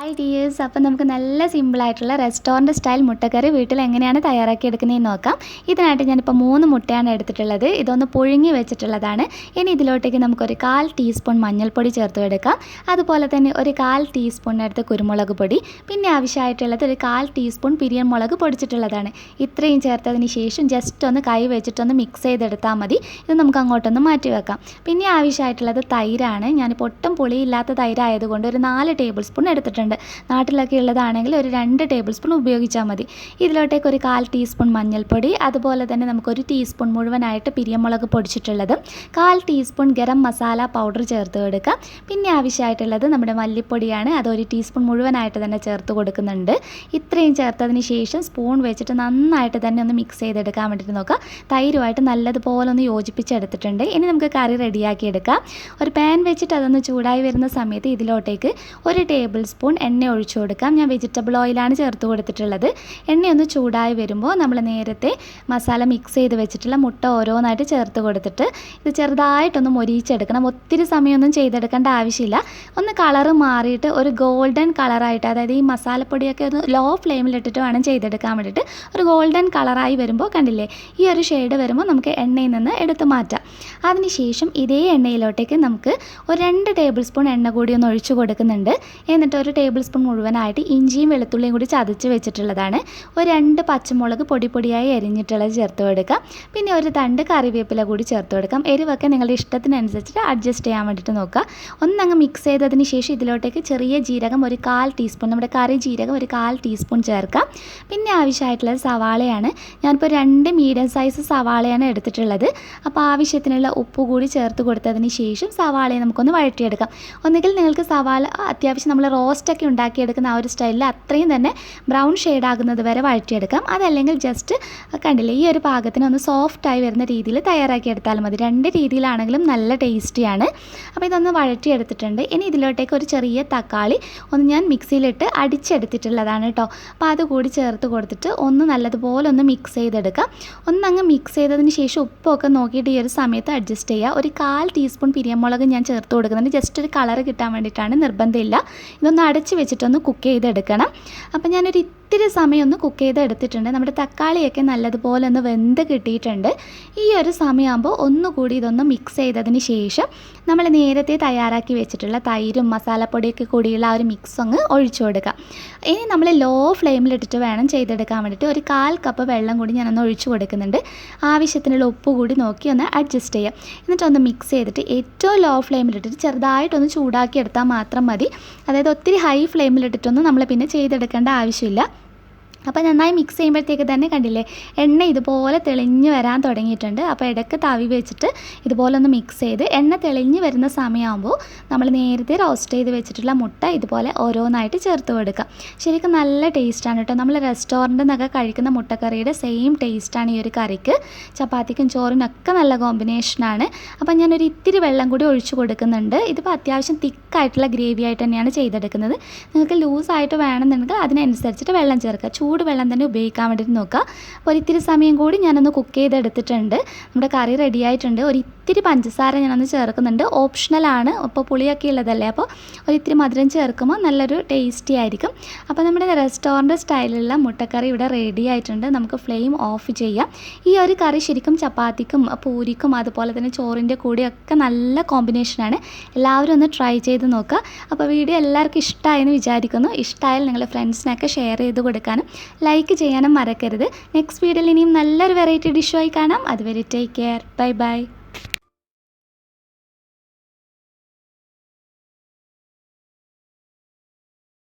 Hi dears, അപ്പോൾ നമുക്ക് നല്ല സിമ്പിളായിട്ടുള്ള റെസ്റ്റോറൻറ്റ് സ്റ്റൈൽ മുട്ടക്കറി വീട്ടിൽ എങ്ങനെയാണ് തയ്യാറാക്കിയെടുക്കുന്നതെന്ന് നോക്കാം. ഇതിനായിട്ട് ഞാനിപ്പോൾ 3 മുട്ടയാണ് എടുത്തിട്ടുള്ളത്. ഇതൊന്ന് പുഴുങ്ങി വെച്ചിട്ടുള്ളതാണ്. ഇനി ഇതിലോട്ടേക്ക് നമുക്കൊരു 1/4 ടീസ്പൂൺ മഞ്ഞൾപ്പൊടി ചേർത്ത് എടുക്കാം. അതുപോലെ തന്നെ ഒരു 1/4 ടീസ്പൂണിനടുത്ത് കുരുമുളക് പൊടി, പിന്നെ ആവശ്യമായിട്ടുള്ളത് ഒരു 1/4 ടീസ്പൂൺ പിരിയൻമുളക് പൊടിച്ചിട്ടുള്ളതാണ്. ഇത്രയും ചേർത്തതിന് ശേഷം ജസ്റ്റ് ഒന്ന് കൈ വെച്ചിട്ടൊന്ന് മിക്സ് ചെയ്തെടുത്താൽ മതി. ഇത് നമുക്ക് അങ്ങോട്ടൊന്ന് മാറ്റി വെക്കാം. പിന്നെ ആവശ്യമായിട്ടുള്ളത് തൈരാണ്. ഞാനിപ്പോൾ ഒട്ടും പുളിയില്ലാത്ത തൈരായതുകൊണ്ട് ഒരു 4 ടേബിൾ സ്പൂൺ എടുത്തിട്ടുണ്ട്. നാട്ടിലൊക്കെ ഉള്ളതാണെങ്കിൽ ഒരു 2 ടേബിൾ സ്പൂൺ ഉപയോഗിച്ചാൽ മതി. ഇതിലോട്ടേക്ക് ഒരു 1/4 ടീസ്പൂൺ മഞ്ഞൾപ്പൊടി, അതുപോലെ തന്നെ നമുക്കൊരു ടീസ്പൂൺ മുഴുവനായിട്ട് പിരിയമുളക് പൊടിച്ചിട്ടുള്ളതും 1/4 ടീസ്പൂൺ ഗരം മസാല പൗഡർ ചേർത്ത് കൊടുക്കാം. പിന്നെ ആവശ്യമായിട്ടുള്ളത് നമ്മുടെ മല്ലിപ്പൊടിയാണ്. അത് 1 ടീസ്പൂൺ മുഴുവനായിട്ട് തന്നെ ചേർത്ത് കൊടുക്കുന്നുണ്ട്. ഇത്രയും ചേർത്തതിന് ശേഷം സ്പൂൺ വെച്ചിട്ട് നന്നായിട്ട് തന്നെ ഒന്ന് മിക്സ് ചെയ്തെടുക്കാൻ വേണ്ടിയിട്ട് നോക്കാം. തൈരുമായിട്ട് നല്ലതുപോലെ ഒന്ന് യോജിപ്പിച്ചെടുത്തിട്ടുണ്ട്. ഇനി നമുക്ക് കറി റെഡിയാക്കി എടുക്കാം. ഒരു പാൻ വെച്ചിട്ട് അതൊന്ന് ചൂടായി വരുന്ന സമയത്ത് ഇതിലോട്ടേക്ക് ഒരു ടേബിൾ സ്പൂൺ എണ്ണ ഒഴിച്ചു കൊടുക്കാം. ഞാൻ വെജിറ്റബിൾ ഓയിലാണ് ചേർത്ത് കൊടുത്തിട്ടുള്ളത്. എണ്ണയൊന്ന് ചൂടായി വരുമ്പോൾ നമ്മൾ നേരത്തെ മസാല മിക്സ് ചെയ്ത് വെച്ചിട്ടുള്ള മുട്ട ഓരോന്നായിട്ട് ചേർത്ത് കൊടുത്തിട്ട് ഇത് ചെറുതായിട്ടൊന്ന് മൊരിയിച്ചെടുക്കണം. ഒത്തിരി സമയമൊന്നും ചെയ്തെടുക്കേണ്ട ആവശ്യമില്ല. ഒന്ന് കളറ് മാറിയിട്ട് ഒരു ഗോൾഡൻ കളറായിട്ട്, അതായത് ഈ മസാലപ്പൊടിയൊക്കെ ഒന്ന് ലോ ഫ്ലെയിമിലിട്ടിട്ട് വേണം ചെയ്തെടുക്കാൻ വേണ്ടിയിട്ട്. ഒരു ഗോൾഡൻ കളറായി വരുമ്പോൾ കണ്ടില്ലേ, ഈ ഒരു ഷെയ്ഡ് വരുമ്പോൾ നമുക്ക് എണ്ണയിൽ നിന്ന് എടുത്ത് മാറ്റാം. അതിനുശേഷം ഇതേ എണ്ണയിലോട്ടേക്ക് നമുക്ക് ഒരു 2 ടേബിൾ സ്പൂൺ എണ്ണ കൂടി ഒന്ന് ഒഴിച്ചു കൊടുക്കുന്നുണ്ട്. എന്നിട്ട് ഒരു ടേബിൾ സ്പൂൺ മുഴുവനായിട്ട് ഇഞ്ചിയും വെളുത്തുള്ളിയും കൂടി ചതച്ച് വെച്ചിട്ടുള്ളതാണ്. ഒരു 2 പച്ചമുളക് പൊടിയായി അരിഞ്ഞിട്ടുള്ളത് ചേർത്ത് കൊടുക്കാം. പിന്നെ ഒരു തണ്ട് കറിവേപ്പില കൂടി ചേർത്ത് കൊടുക്കാം. എരിവൊക്കെ നിങ്ങളുടെ ഇഷ്ടത്തിനനുസരിച്ചിട്ട് അഡ്ജസ്റ്റ് ചെയ്യാൻ വേണ്ടിയിട്ട് നോക്കുക. ഒന്നങ്ങ് മിക്സ് ചെയ്തതിന് ശേഷം ഇതിലോട്ടേക്ക് ചെറിയ ജീരകം ഒരു 1/4 ടീസ്പൂൺ, നമ്മുടെ കറി ജീരകം ഒരു 1/4 ടീസ്പൂൺ ചേർക്കാം. പിന്നെ ആവശ്യമായിട്ടുള്ളത് സവാളയാണ്. ഞാനിപ്പോൾ 2 മീഡിയം സൈസ് സവാളയാണ് എടുത്തിട്ടുള്ളത്. അപ്പോൾ ആവശ്യത്തിനുള്ള ഉപ്പ് കൂടി ചേർത്ത് കൊടുത്തതിന് ശേഷം സവാളയെ നമുക്കൊന്ന് വഴറ്റിയെടുക്കാം. ഒന്നുകിൽ നിങ്ങൾക്ക് സവാള അത്യാവശ്യം നമ്മൾ റോസ്റ്റൊക്കെ ഉണ്ടാക്കിയെടുക്കുന്ന ആ ഒരു സ്റ്റൈലിൽ അത്രയും തന്നെ ബ്രൗൺ ഷെയ്ഡ് ആകുന്നത് വരെ വഴറ്റിയെടുക്കാം. അതല്ലെങ്കിൽ ജസ്റ്റ് കണ്ടില്ലേ, ഈ ഒരു പാകത്തിന് ഒന്ന് സോഫ്റ്റായി വരുന്ന രീതിയിൽ തയ്യാറാക്കിയെടുത്താലും മതി. 2 രീതിയിലാണെങ്കിലും നല്ല ടേസ്റ്റിയാണ്. അപ്പോൾ ഇതൊന്ന് വഴറ്റിയെടുത്തിട്ടുണ്ട്. ഇനി ഇതിലോട്ടേക്ക് ഒരു ചെറിയ തക്കാളി ഒന്ന് ഞാൻ മിക്സിയിലിട്ട് അടിച്ചെടുത്തിട്ടുള്ളതാണ് കേട്ടോ. അപ്പോൾ അതുകൂടി ചേർത്ത് കൊടുത്തിട്ട് ഒന്ന് നല്ലതുപോലെ ഒന്ന് മിക്സ് ചെയ്തെടുക്കാം. ഒന്നങ്ങ് മിക്സ് ചെയ്തതിന് ശേഷം ഉപ്പൊക്കെ നോക്കിയിട്ട് ഈ ഒരു സമയത്ത് അഡ്ജസ്റ്റ് ചെയ്യുക. ഒരു 1/4 ടീസ്പൂൺ പിരിയമുളക് ഞാൻ ചേർത്ത് കൊടുക്കുന്നുണ്ട്. ജസ്റ്റ് ഒരു കളർ കിട്ടാൻ വേണ്ടിയിട്ടാണ്, നിർബന്ധമില്ല. ഇതൊന്ന് അടച്ച് വെച്ചിട്ടൊന്ന് കുക്ക് ചെയ്തെടുക്കണം. അപ്പോൾ ഞാനൊരു ഇത്തിരി സമയം ഒന്ന് കുക്ക് ചെയ്തെടുത്തിട്ടുണ്ട്. നമ്മുടെ തക്കാളിയൊക്കെ നല്ലതുപോലെ ഒന്ന് വെന്ത് കിട്ടിയിട്ടുണ്ട്. ഈ ഒരു സമയമാകുമ്പോൾ ഒന്നുകൂടി ഇതൊന്ന് മിക്സ് ചെയ്തതിന് ശേഷം നമ്മൾ നേരത്തെ തയ്യാറാക്കി വെച്ചിട്ടുള്ള തൈരും മസാലപ്പൊടിയൊക്കെ കൂടിയുള്ള ആ ഒരു മിക്സ് അങ്ങ് ഒഴിച്ചു കൊടുക്കുക. ഇനി നമ്മൾ ലോ ഫ്ലെയിമിലിട്ടിട്ട് വേണം ചെയ്തെടുക്കാൻ വേണ്ടിയിട്ട്. ഒരു 1/4 കപ്പ് വെള്ളം കൂടി ഞാനൊന്ന് ഒഴിച്ചു കൊടുക്കുന്നുണ്ട്. ആവശ്യത്തിനുള്ള ഉപ്പ് കൂടി നോക്കി ഒന്ന് അഡ്ജസ്റ്റ് ചെയ്യാം. എന്നിട്ടൊന്ന് മിക്സ് ചെയ്തിട്ട് ഏറ്റവും ലോ ഫ്ലെയിമിലിട്ടിട്ട് ചെറുതായിട്ടൊന്ന് ചൂടാക്കി എടുത്താൽ മാത്രം മതി. അതായത് ഒത്തിരി ഹൈ ഫ്ലെയിമിലിട്ടിട്ടൊന്നും നമ്മൾ പിന്നെ ചെയ്തെടുക്കേണ്ട ആവശ്യമില്ല. അപ്പോൾ നന്നായി മിക്സ് ചെയ്യുമ്പോഴത്തേക്ക് തന്നെ കണ്ടില്ലേ, എണ്ണ ഇതുപോലെ തെളിഞ്ഞ് വരാൻ തുടങ്ങിയിട്ടുണ്ട്. അപ്പോൾ ഇടയ്ക്ക് തവി വെച്ചിട്ട് ഇതുപോലെ ഒന്ന് മിക്സ് ചെയ്ത് എണ്ണ തെളിഞ്ഞ് വരുന്ന സമയമാകുമ്പോൾ നമ്മൾ നേരത്തെ റോസ്റ്റ് ചെയ്ത് വെച്ചിട്ടുള്ള മുട്ട ഇതുപോലെ ഓരോന്നായിട്ട് ചേർത്ത് കൊടുക്കുക. ശരിക്കും നല്ല ടേസ്റ്റാണ് കേട്ടോ. നമ്മൾ റെസ്റ്റോറൻറ്റിൽ നിന്നൊക്കെ കഴിക്കുന്ന മുട്ടക്കറിയുടെ സെയിം ടേസ്റ്റാണ് ഈ ഒരു കറിക്ക്. ചപ്പാത്തിക്കും ചോറിനൊക്കെ നല്ല കോമ്പിനേഷനാണ്. അപ്പോൾ ഞാനൊരു ഇത്തിരി വെള്ളം കൂടി ഒഴിച്ചു കൊടുക്കുന്നുണ്ട്. ഇതിപ്പോൾ അത്യാവശ്യം തിക്കായിട്ടുള്ള ഗ്രേവി ആയിട്ട് തന്നെയാണ് ചെയ്തെടുക്കുന്നത്. നിങ്ങൾക്ക് ലൂസായിട്ട് വേണമെന്നുണ്ടെങ്കിൽ അതിനനുസരിച്ചിട്ട് വെള്ളം ചേർക്കുക. ചൂട് വെള്ളം തന്നെ ഉപയോഗിക്കാൻ വേണ്ടിയിട്ട് നോക്കുക. അപ്പോൾ ഒരിത്തിരി സമയം കൂടി ഞാനൊന്ന് കുക്ക് ചെയ്തെടുത്തിട്ടുണ്ട്. നമ്മുടെ കറി റെഡി ആയിട്ടുണ്ട്. ഒരിത്തിരി പഞ്ചസാര ഞാനൊന്ന് ചേർക്കുന്നുണ്ട്. ഓപ്ഷണലാണ്. അപ്പോൾ പുളിയൊക്കെ ഉള്ളതല്ലേ, അപ്പോൾ ഒരിത്തിരി മധുരം ചേർക്കുമ്പോൾ നല്ലൊരു ടേസ്റ്റി ആയിരിക്കും. അപ്പോൾ നമ്മുടെ റെസ്റ്റോറൻറ്റ് സ്റ്റൈലിലുള്ള മുട്ടക്കറി ഇവിടെ റെഡി ആയിട്ടുണ്ട്. നമുക്ക് ഫ്ലെയിം ഓഫ് ചെയ്യാം. ഈ ഒരു കറി ശരിക്കും ചപ്പാത്തിക്കും പൂരിക്കും അതുപോലെ തന്നെ ചോറിൻ്റെ കൂടെയൊക്കെ നല്ല കോമ്പിനേഷനാണ്. എല്ലാവരും ഒന്ന് ട്രൈ ചെയ്ത് നോക്കുക. അപ്പോൾ വീഡിയോ എല്ലാവർക്കും ഇഷ്ടമായെന്ന് വിചാരിക്കുന്നു. ഇഷ്ടമായാൽ നിങ്ങളുടെ ഫ്രണ്ട്സിനൊക്കെ ഷെയർ ചെയ്ത് കൊടുക്കാനും ലൈക്ക് ചെയ്യാനും മറക്കരുത്. നെക്സ്റ്റ് വീഡിയോയിൽ ഇനിയും നല്ലൊരു വെറൈറ്റി ഡിഷുമായി കാണാം. അതുവരെ ടേക്ക് കെയർ. Bye bye.